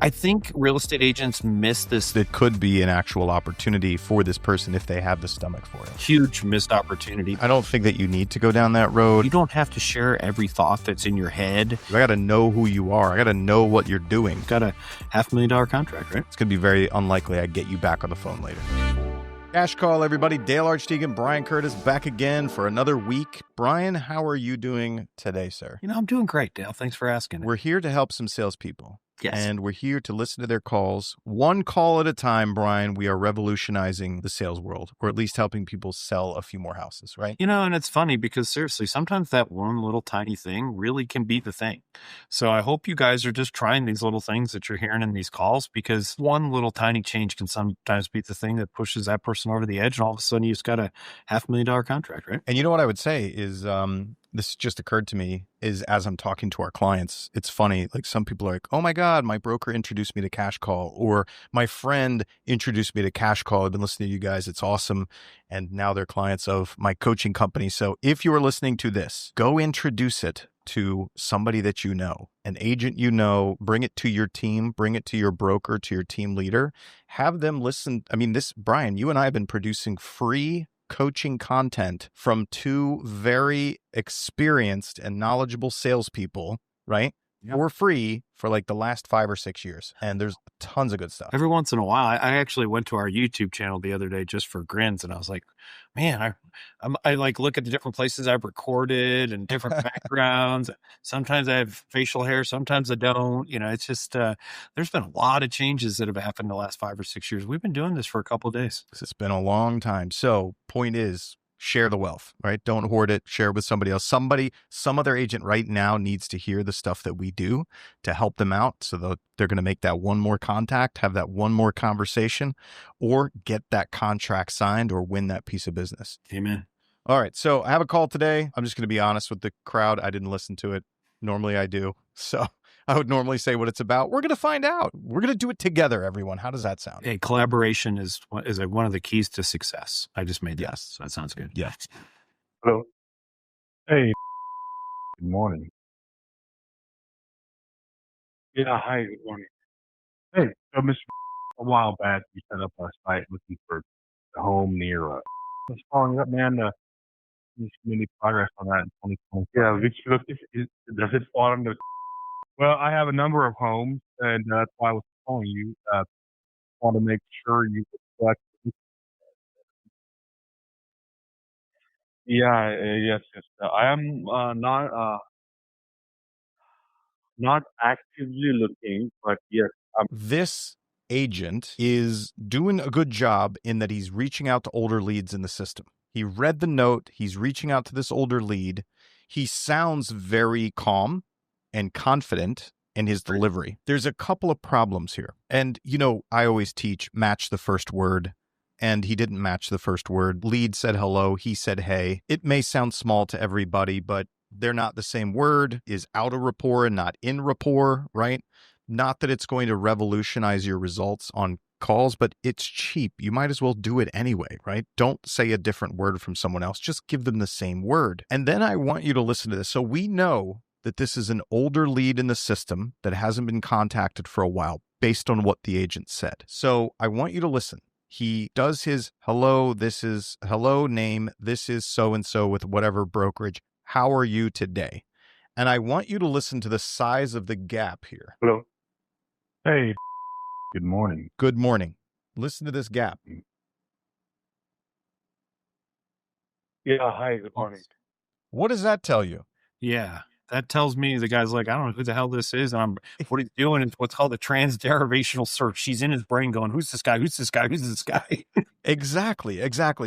I think real estate agents miss this It could be an actual opportunity for this person if they have the stomach for it. huge missed opportunity. I don't think that you need to go down that road. You don't have to share every thought that's in your head. I got to know who you are. I got to know what you're doing. Got a $500,000 contract, right? It's going to be very unlikely I get you back on the phone later. Cash call, everybody. Dale Archdekin, Brian Curtis, back again for another week. Brian, how are you doing today, sir? I'm doing great, Dale. Thanks for asking. We're here to help some salespeople. Yes. And we're here to listen to their calls. One call at a time, Brian. We are revolutionizing the sales world, or at least helping people sell a few more houses, right? And it's funny because seriously, sometimes that one little tiny thing really can be the thing. So I hope you guys are just trying these little things that you're hearing in these calls, because one little tiny change can sometimes be the thing that pushes that person over the edge. And all of a sudden you just got a $500,000 contract, right? And you know what I would say is, this just occurred to me, is as I'm talking to our clients, it's funny, like some people are like, oh my God, my broker introduced me to Cash Call, or my friend introduced me to Cash Call. I've been listening to you guys. It's awesome. And now they're clients of my coaching company. So if you are listening to this, go introduce it to somebody that you know, an agent you know, bring it to your team, bring it to your broker, to your team leader, have them listen. I mean, Brian, you and I have been producing free coaching content from two very experienced and knowledgeable salespeople, right? Yep. For free for like the last 5 or 6 years. And there's tons of good stuff. Every once in a while, I actually went to our YouTube channel the other day just for grins. And I was like, man, I like look at the different places I've recorded and different backgrounds. Sometimes I have facial hair. Sometimes I don't. It's just, there's been a lot of changes that have happened in the last 5 or 6 years. We've been doing this for a couple of days. It's been a long time. So point is, share the wealth, right? Don't hoard it. Share it with somebody else. Some other agent right now needs to hear the stuff that we do to help them out. So they're going to make that one more contact, have that one more conversation, or get that contract signed or win that piece of business. Amen. All right. So I have a call today. I'm just going to be honest with the crowd. I didn't listen to it. Normally I do. So I would normally say what it's about. We're going to find out. We're going to do it together, everyone. How does that sound? Hey, collaboration is one of the keys to success. I just made that. Yes. So that sounds good. Yes. Hello. Hey, good morning. Yeah, hi, good morning. Hey, so Mr. A while back, you set up a site looking for a home near just following up, man. You see any progress on that in 2020? Yeah, which look, does it fall under? Well, I have a number of homes, and that's why I was calling you. Want to make sure you select. Yeah, yes. I am not actively looking, but yes, This agent is doing a good job in that he's reaching out to older leads in the system. He read the note. He's reaching out to this older lead. He sounds very calm and confident in his delivery. There's a couple of problems here. And, I always teach match the first word. And he didn't match the first word. Lead said hello. He said hey. It may sound small to everybody, but they're not the same word. Is out of rapport and not in rapport, right? Not that it's going to revolutionize your results on calls, but it's cheap. You might as well do it anyway, right? Don't say a different word from someone else. Just give them the same word. And then I want you to listen to this. So we know that this is an older lead in the system that hasn't been contacted for a while based on what the agent said. So I want you to listen. He does his hello, this is hello name, this is so-and-so with whatever brokerage. How are you today? And I want you to listen to the size of the gap here. hello. Hey, good morning. Good morning. Listen to this gap. Yeah, hi, good morning. What does that tell you? Yeah. That tells me the guy's like, I don't know who the hell this is. And what he's doing is what's called a transderivational search. He's in his brain going, who's this guy? Who's this guy? Who's this guy? Exactly.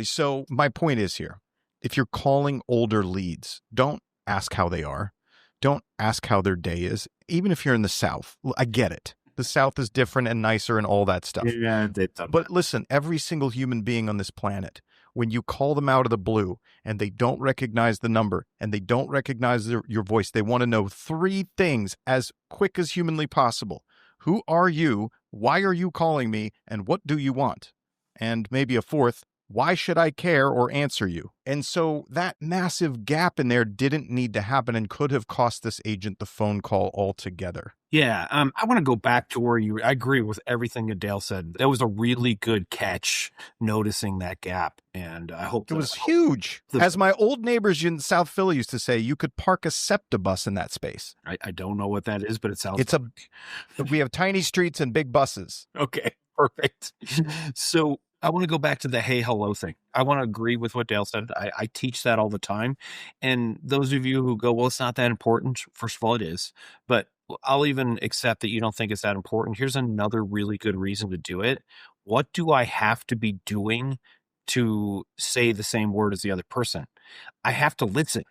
So my point is here, if you're calling older leads, don't ask how they are. Don't ask how their day is. Even if you're in the South, I get it. The South is different and nicer and all that stuff. Yeah, but listen, every single human being on this planet, when you call them out of the blue and they don't recognize the number and they don't recognize your voice, they want to know 3 things as quick as humanly possible. Who are you? Why are you calling me? And what do you want? And maybe a 4th, Why should I care or answer you? And so that massive gap in there didn't need to happen and could have cost this agent the phone call altogether. Yeah, I want to go back to where I agree with everything that Dale said. That was a really good catch, noticing that gap, and I hope it was huge. As my old neighbors in South Philly used to say, you could park a SEPTA bus in that space. I don't know what that is, but it sounds. We have tiny streets and big buses. Okay, perfect. So I want to go back to the hey, hello thing. I want to agree with what Dale said. I teach that all the time. And those of you who go, well, it's not that important. First of all, it is. But I'll even accept that you don't think it's that important. Here's another really good reason to do it. What do I have to be doing to say the same word as the other person? I have to listen.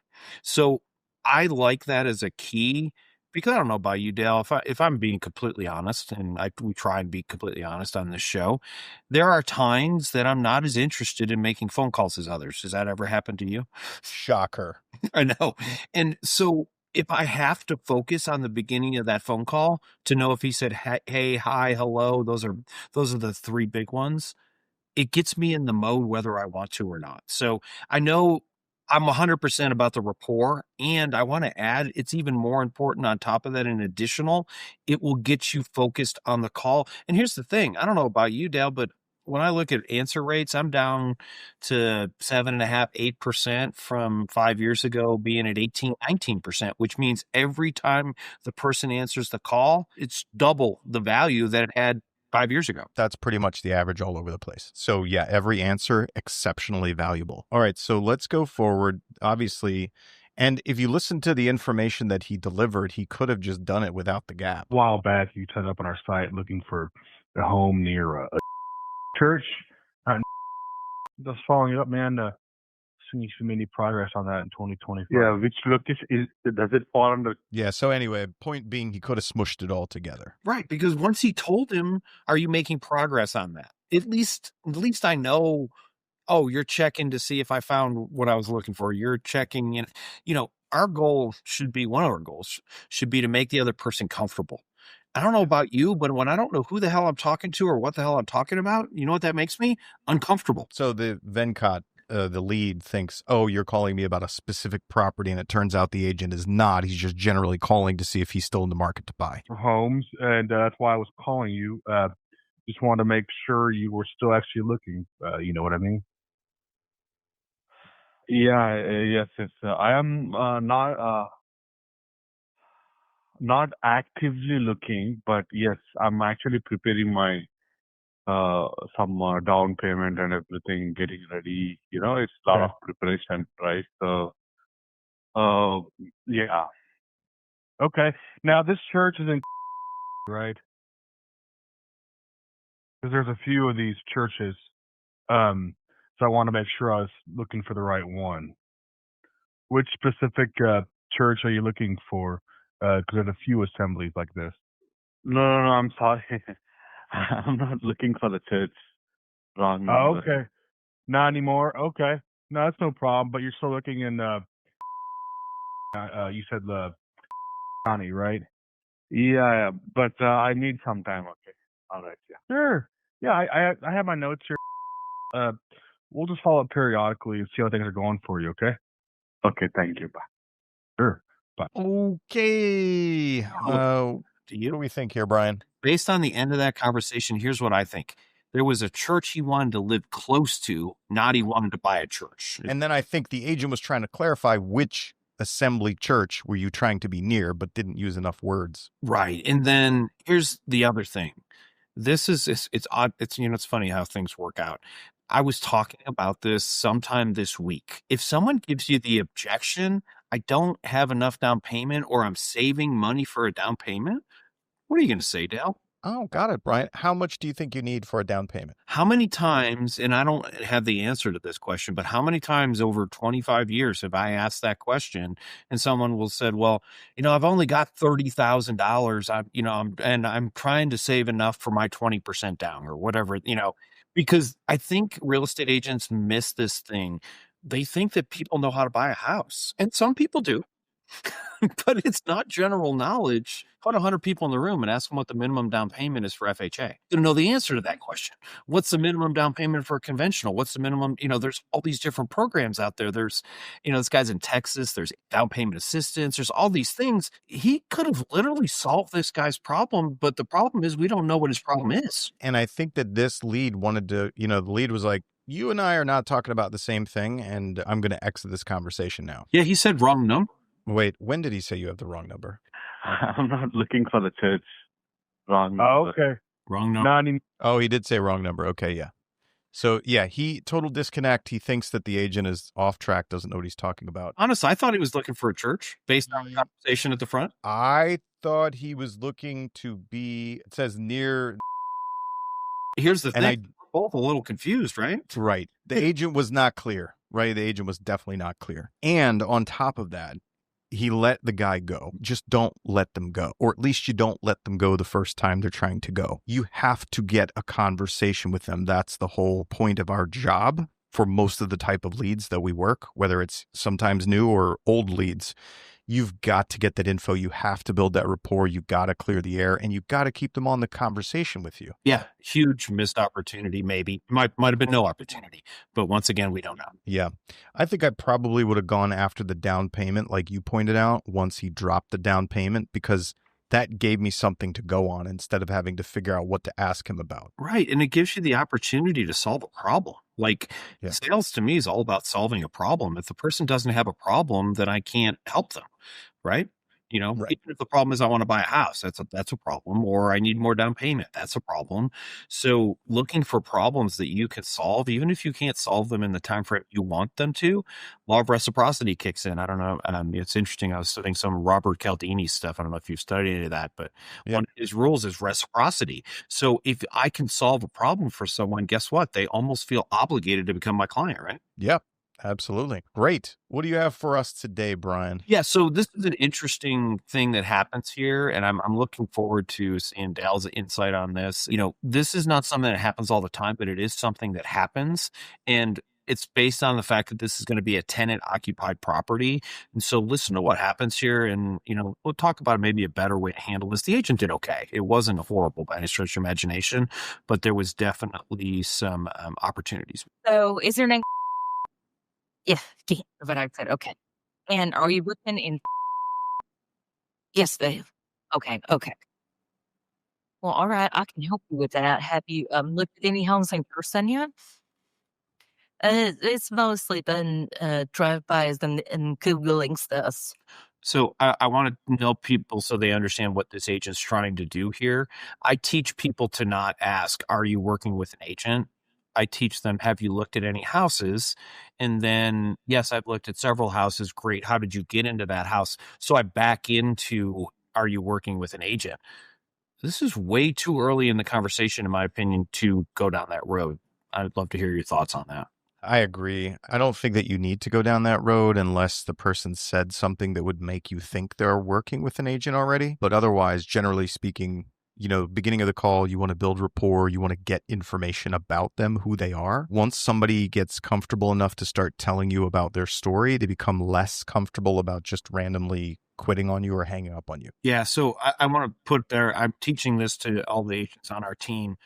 So I like that as a key. Because I don't know about you, Dale, if I'm being completely honest, and we try and be completely honest on this show, there are times that I'm not as interested in making phone calls as others. Has that ever happened to you? Shocker. I know. And so if I have to focus on the beginning of that phone call to know if he said, hey, hi, hello, those are the three big ones, it gets me in the mode whether I want to or not. So I know I'm 100% about the rapport, and I want to add, it's even more important on top of that, in additional, it will get you focused on the call. And here's the thing, I don't know about you, Dale, but when I look at answer rates, I'm down to 7.5%, 8% from 5 years ago being at 18, 19%, which means every time the person answers the call, it's double the value that it had 5 years ago. That's pretty much the average all over the place. So yeah, every answer exceptionally valuable. All right, so let's go forward, obviously. And if you listen to the information that he delivered, he could have just done it without the gap. A while back, you set up on our site looking for a home near a church. Just following it up, man. Seeing if you made any progress on that in 2024. Yeah, which location does it fall under? Yeah, so anyway, point being, he could have smushed it all together. Right, because once he told him, are you making progress on that? At least I know, oh, you're checking to see if I found what I was looking for. You're checking in. Our goal should be, one of our goals should be to make the other person comfortable. I don't know about you, but when I don't know who the hell I'm talking to or what the hell I'm talking about, you know what that makes me? Uncomfortable. So the Venkat, the lead, thinks, oh, you're calling me about a specific property, and it turns out the agent is not. He's just generally calling to see if he's still in the market to buy. For homes, and that's why I was calling you. Just wanted to make sure you were still actually looking. You know what I mean? Yeah, yes. I am not actively looking, but yes, I'm actually preparing my some down payment and everything, getting ready. It's a lot of preparation, right? So, yeah. Okay. Now this church is in, right? Because there's a few of these churches. So I want to make sure I was looking for the right one. Which specific church are you looking for? Because there's a few assemblies like this. No, I'm sorry. I'm not looking for the church. Wrong number. Oh, okay. Not anymore? Okay. No, that's no problem. But you're still looking in, you said the county, right? Yeah, but I need some time. Okay. All right. Yeah. Sure. Yeah, I have my notes here. We'll just follow up periodically and see how things are going for you, okay? Okay, thank you. Bye. Sure. Bye. Okay. What do we think here, Brian? Based on the end of that conversation, here's what I think. There was a church he wanted to live close to, not he wanted to buy a church. And then I think the agent was trying to clarify which assembly church were you trying to be near, but didn't use enough words. Right. And then here's the other thing. It's odd. It's funny how things work out. I was talking about this sometime this week. If someone gives you the objection, I don't have enough down payment, or I'm saving money for a down payment, what are you going to say, Dale? Oh, got it, Brian. How much do you think you need for a down payment? How many times, and I don't have the answer to this question, but how many times over 25 years have I asked that question and someone will said, well, I've only got $30,000. I'm trying to save enough for my 20% down or whatever, because I think real estate agents miss this thing. They think that people know how to buy a house, and some people do, but it's not general knowledge Put 100 people in the room and ask them what the minimum down payment is for FHA. You know the answer to that question. What's the minimum down payment for a conventional? What's the minimum? There's all these different programs out there. There's, this guy's in Texas. There's down payment assistance. There's all these things. He could have literally solved this guy's problem, but the problem is we don't know what his problem is. And I think that this lead wanted to, the lead was like, you and I are not talking about the same thing, and I'm going to exit this conversation now. Yeah, he said wrong number. Wait, when did he say you have the wrong number? I'm not looking for the church. Wrong number. Oh, okay. Wrong number. 90. Oh, he did say wrong number. Okay, yeah. So, yeah, he total disconnect. He thinks that the agent is off track, doesn't know what he's talking about. Honestly, I thought he was looking for a church based on the conversation at the front. I thought he was looking to be, it says near. Here's the And thing. We're both a little confused, right? Right. The agent was not clear, right? The agent was definitely not clear. And on top of that, he let the guy go. Just don't let them go. Or at least you don't let them go the first time they're trying to go. You have to get a conversation with them. That's the whole point of our job for most of the type of leads that we work, whether it's sometimes new or old leads. You've got to get that info. You have to build that rapport. You've got to clear the air, and you've got to keep them on the conversation with you. Yeah, huge missed opportunity, maybe. Might have been no opportunity. But once again, we don't know. Yeah. I think I probably would have gone after the down payment, like you pointed out, once he dropped the down payment, because that gave me something to go on instead of having to figure out what to ask him about. Right. And it gives you the opportunity to solve a problem. Like sales to me is all about solving a problem. If the person doesn't have a problem, then I can't help them. Right. Even if the problem is I want to buy a house, that's a problem, or I need more down payment. That's a problem. So looking for problems that you can solve, even if you can't solve them in the time frame you want them to, law of reciprocity kicks in. I don't know. It's interesting. I was studying some Robert Cialdini stuff. I don't know if you've studied any of that, but one of his rules is reciprocity. So if I can solve a problem for someone, guess what? They almost feel obligated to become my client, right? Yep. Absolutely. Great. What do you have for us today, Brian? Yeah, so this is an interesting thing that happens here, and I'm looking forward to seeing Dal's insight on this. This is not something that happens all the time, but it is something that happens, and it's based on the fact that this is going to be a tenant-occupied property. And so listen to what happens here, and, we'll talk about maybe a better way to handle this. The agent did okay. It wasn't horrible by any stretch of imagination, but there was definitely some opportunities. So is your name? Yeah, but I said, okay. And are you looking in? Yes, they. Okay. Well, all right. I can help you with that. Have you looked at any homes in person yet? It's mostly been drive-bys and Googling stuff. So I want to know people so they understand what this agent's trying to do here. I teach people to not ask, are you working with an agent? I teach them, have you looked at any houses? And then, yes, I've looked at several houses. Great. How did you get into that house? So I back into, are you working with an agent? This is way too early in the conversation, in my opinion, to go down that road. I'd love to hear your thoughts on that. I agree. I don't think that you need to go down that road unless the person said something that would make you think they're working with an agent already. But otherwise, generally speaking, beginning of the call, you want to build rapport. You want to get information about them, who they are. Once somebody gets comfortable enough to start telling you about their story, they become less comfortable about just randomly quitting on you or hanging up on you. Yeah. So I want to put there, I'm teaching this to all the agents on our team.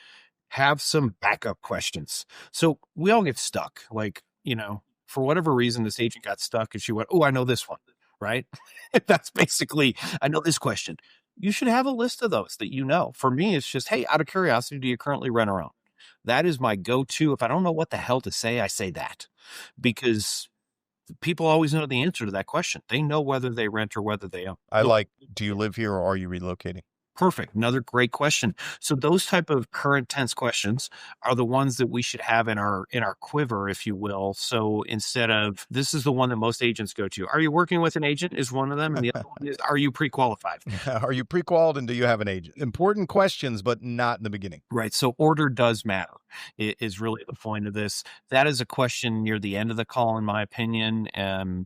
Have some backup questions. So we all get stuck. Like, for whatever reason, this agent got stuck and she went, oh, I know this one, right? That's basically, I know this question. You should have a list of those that For me, it's just, hey, out of curiosity, do you currently rent or own? That is my go-to. If I don't know what the hell to say, I say that. Because people always know the answer to that question. They know whether they rent or whether they own. Do you live here or are you relocating? Perfect. Another great question. So those type of current tense questions are the ones that we should have in our quiver, if you will. So instead of, this is the one that most agents go to. Are you working with an agent is one of them. And the other one is, are you pre-qualified? Are you pre-qualified and do you have an agent? Important questions, but not in the beginning. Right. So order does matter. It is really the point of this. That is a question near the end of the call, in my opinion.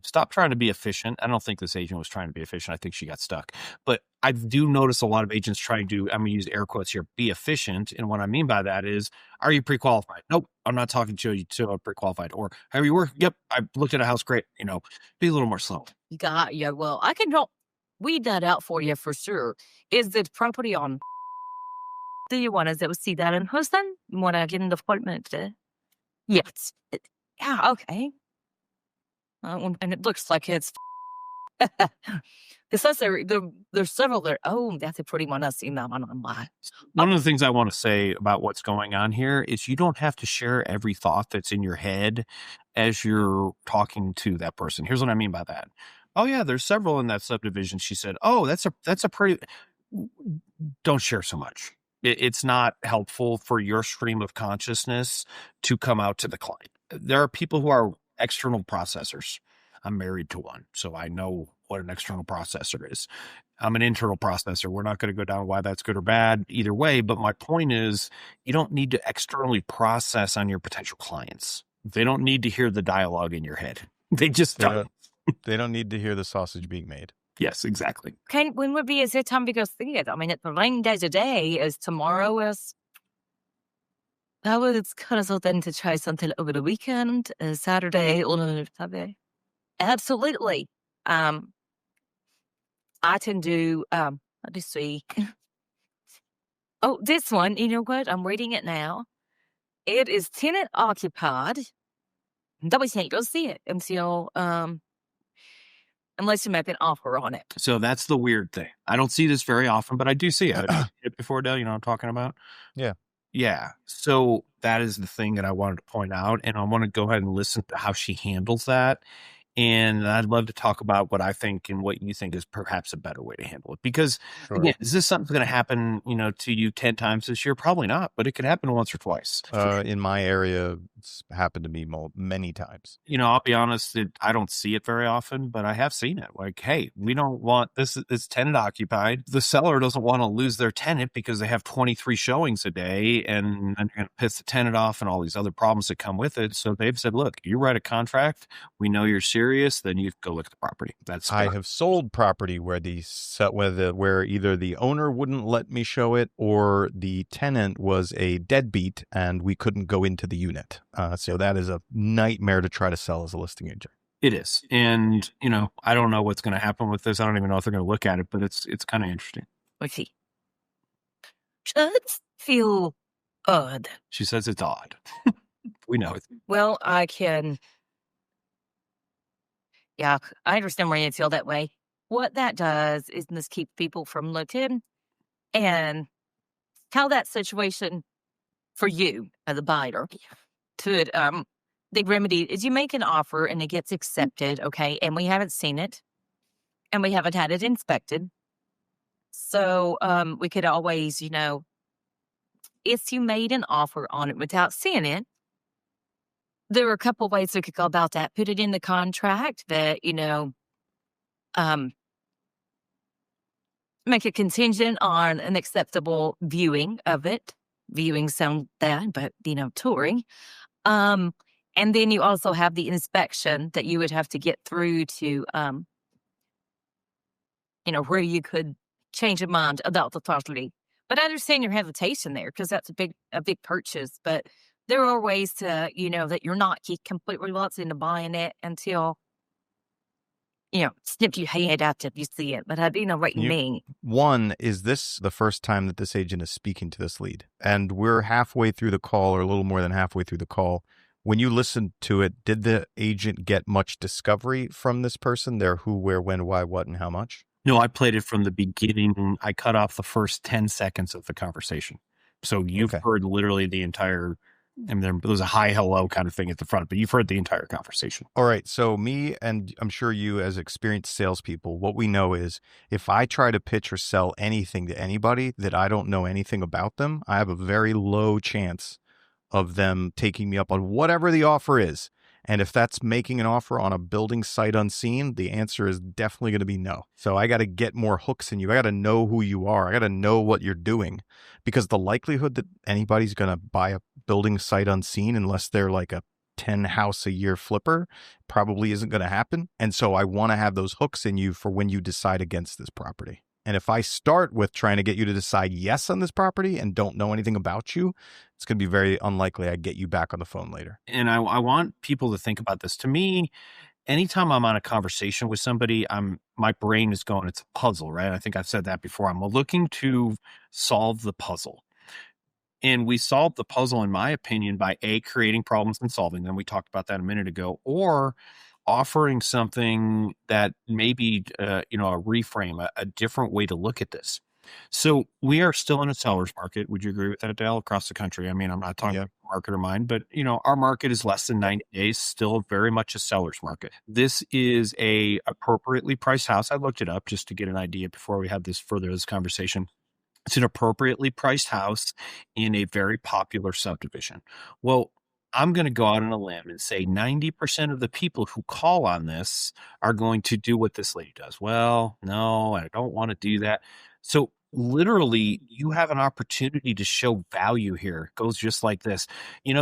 Stop trying to be efficient. I don't think this agent was trying to be efficient. I think she got stuck. But I do notice a lot of agents trying to, I'm going to use air quotes here, be efficient. And what I mean by that is, are you pre-qualified? Nope, I'm not talking to you to pre-qualified. Or have you worked? Yep, I looked at a house. Great. Be a little more slow. Yeah. Well, I can help. weed that out for you for sure. Is the property on? Do you want to see that in person? You want to get an appointment? Yes. Yeah, okay. And it looks like it's. It says there's several there. Oh, that's a pretty one. I've seen that one online. One of the things I want to say about what's going on here is you don't have to share every thought that's in your head as you're talking to that person. Here's what I mean by that. Oh yeah, there's several in that subdivision. She said, oh, that's a pretty. Don't share so much. It's not helpful for your stream of consciousness to come out to the client. There are people who are external processors. I'm married to one, so I know what an external processor is. I'm an internal processor. We're not going to go down why that's good or bad either way. But my point is, you don't need to externally process on your potential clients. They don't need to hear the dialogue in your head. They just don't. They don't need to hear the sausage being made. Yes, exactly. When would be a good time to go see it? I mean, it's the rain day today. Is tomorrow is? I was kind of something to try something over the weekend, Saturday or Sunday. Absolutely. I can do. Let me see. Oh, this one. You know what? I'm reading it now. It is tenant occupied. Then we can't go see it until unless you make an offer on it. So that's the weird thing. I don't see this very often, but I do see it before, Dale. You know what I'm talking about? Yeah. Yeah. So that is the thing that I wanted to point out. And I want to go ahead and listen to how she handles that. And I'd love to talk about what I think and what you think is perhaps a better way to handle it. Because again, is this something going to happen, to you 10 times this year? Probably not, but it could happen once or twice. In my area, it's happened to me many times. I'll be honest, I don't see it very often, but I have seen it. Like, hey, we don't want this. It's tenant occupied. The seller doesn't want to lose their tenant because they have 23 showings a day and they're going to piss the tenant off and all these other problems that come with it. So they've said, look, you write a contract. We know you're serious. Then you go look at the property. I have sold property where where either the owner wouldn't let me show it or the tenant was a deadbeat and we couldn't go into the unit. So that is a nightmare to try to sell as a listing agent. It is. And, I don't know what's going to happen with this. I don't even know if they're going to look at it, but it's kind of interesting. Let's see. Does feel odd. She says it's odd. We know it. Well, I can. Yeah, I understand why you feel that way. What that does is just keep people from looking and how that situation for you as a buyer could, the remedy is you make an offer and it gets accepted, okay, and we haven't seen it and we haven't had it inspected. So we could always, if you made an offer on it without seeing it, there are a couple of ways we could go about that. Put it in the contract that, make it contingent on an acceptable viewing of it. Viewing sound bad, but, touring. And then you also have the inspection that you would have to get through to, where you could change your mind about the property. But I understand your hesitation there because that's a big purchase. But there are ways to, that you're not completely locked into buying it until, snip your head out if you see it. But I do know what you mean. One, is this the first time that this agent is speaking to this lead? And we're halfway through the call or a little more than halfway through the call. When you listened to it, did the agent get much discovery from this person? Their who, where, when, why, what, and how much? No, I played it from the beginning. I cut off the first 10 seconds of the conversation. So you've heard literally the entire... there was a hi, hello kind of thing at the front, but you've heard the entire conversation. All right. So me, and I'm sure you as experienced salespeople, what we know is if I try to pitch or sell anything to anybody that I don't know anything about them, I have a very low chance of them taking me up on whatever the offer is. And if that's making an offer on a building sight unseen, the answer is definitely going to be no. So I got to get more hooks in you. I got to know who you are. I got to know what you're doing, because the likelihood that anybody's going to buy a building sight unseen, unless they're like a 10 house a year flipper, probably isn't going to happen. And so I want to have those hooks in you for when you decide against this property. And if I start with trying to get you to decide yes on this property and don't know anything about you, it's going to be very unlikely I get you back on the phone later. And I want people to think about this. To me, anytime I'm on a conversation with somebody, my brain is going, it's a puzzle, right? I think I've said that before. I'm looking to solve the puzzle. And we solve the puzzle, in my opinion, by creating problems and solving them. We talked about that a minute ago, or offering something that maybe, a reframe, a different way to look at this. So we are still in a seller's market. Would you agree with that, Dale, across the country? I mean, I'm not talking about market or mine, but our market is less than 90 days, still very much a seller's market. This is a appropriately priced house. I looked it up just to get an idea before we have this conversation. It's an appropriately priced house in a very popular subdivision. Well, I'm going to go out on a limb and say 90% of the people who call on this are going to do what this lady does. Well, no, I don't want to do that. So literally, you have an opportunity to show value here. It goes just like this.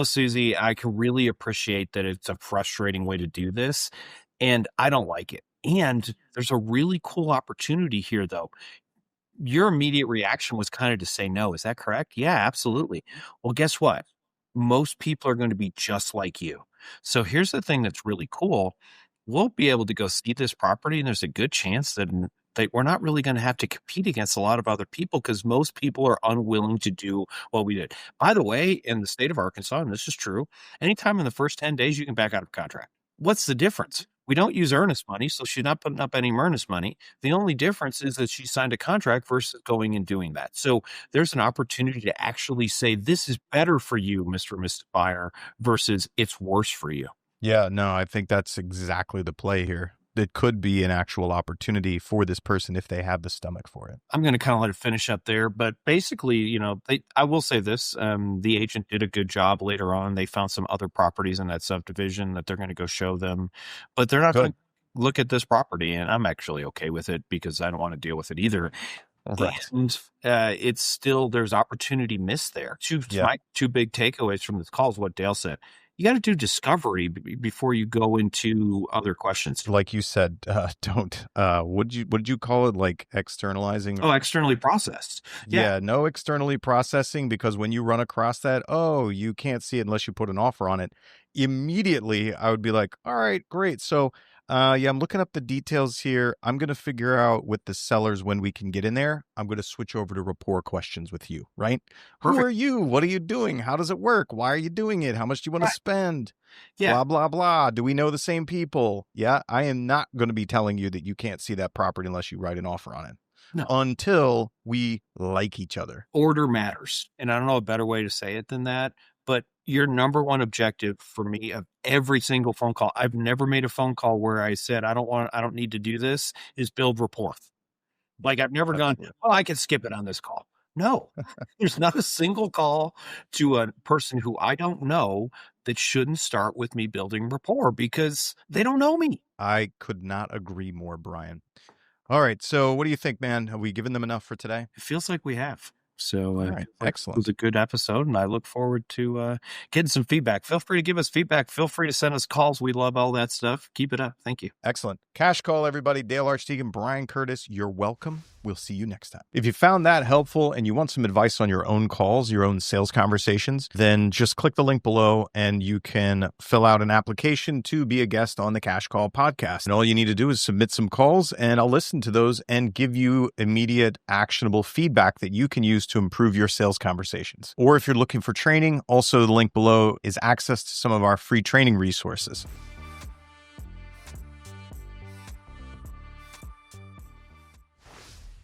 Susie, I can really appreciate that it's a frustrating way to do this, and I don't like it. And there's a really cool opportunity here, though. Your immediate reaction was kind of to say no. Is that correct? Yeah, absolutely. Well, guess what? Most people are going to be just like you. So here's the thing that's really cool. We'll be able to go see this property, and there's a good chance that we're not really going to have to compete against a lot of other people, because most people are unwilling to do what we did. By the way, in the state of Arkansas, and this is true, anytime in the first 10 days, you can back out of contract. What's the difference? We don't use earnest money, so she's not putting up any earnest money. The only difference is that she signed a contract versus going and doing that. So there's an opportunity to actually say, this is better for you, Mr. and Mrs. Buyer, versus it's worse for you. Yeah, no, I think that's exactly the play here. It could be an actual opportunity for this person if they have the stomach for it. I'm going to kind of let it finish up there, but basically, I will say this, the agent did a good job later on. They found some other properties in that subdivision that they're going to go show them, but they're not going to look at this property, and I'm actually okay with it because I don't want to deal with it either. Right. And it's still, there's opportunity missed there. My two big takeaways from this call is what Dale said. You got to do discovery before you go into other questions. Like you said, don't. What did you call it? Like externalizing? Oh, externally processed. Yeah, no externally processing, because when you run across that, you can't see it unless you put an offer on it. Immediately, I would be like, all right, great. So, I'm looking up the details here. I'm going to figure out with the sellers when we can get in there. I'm going to switch over to rapport questions with you, right? Perfect. Who are you? What are you doing? How does it work? Why are you doing it? How much do you want to spend? Yeah. Blah, blah, blah. Do we know the same people? Yeah. I am not going to be telling you that you can't see that property unless you write an offer on it. No. Until we like each other. Order matters. And I don't know a better way to say it than that. But your number one objective for me of every single phone call, I've never made a phone call where I said, I don't need to do this, is build rapport. Like I've never gone, I can skip it on this call. No, there's not a single call to a person who I don't know that shouldn't start with me building rapport, because they don't know me. I could not agree more, Brian. All right. So what do you think, man? Have we given them enough for today? It feels like we have. So right, excellent. It was a good episode, and I look forward to getting some feedback. Feel free to give us feedback. Feel free to send us calls. We love all that stuff. Keep it up. Thank you. Excellent. Cash call, everybody. Dale Archdekin, Brian Curtis, you're welcome. We'll see you next time. If you found that helpful and you want some advice on your own calls, your own sales conversations, then just click the link below and you can fill out an application to be a guest on the Cash Call podcast. And all you need to do is submit some calls, and I'll listen to those and give you immediate actionable feedback that you can use to improve your sales conversations. Or if you're looking for training, also the link below is access to some of our free training resources.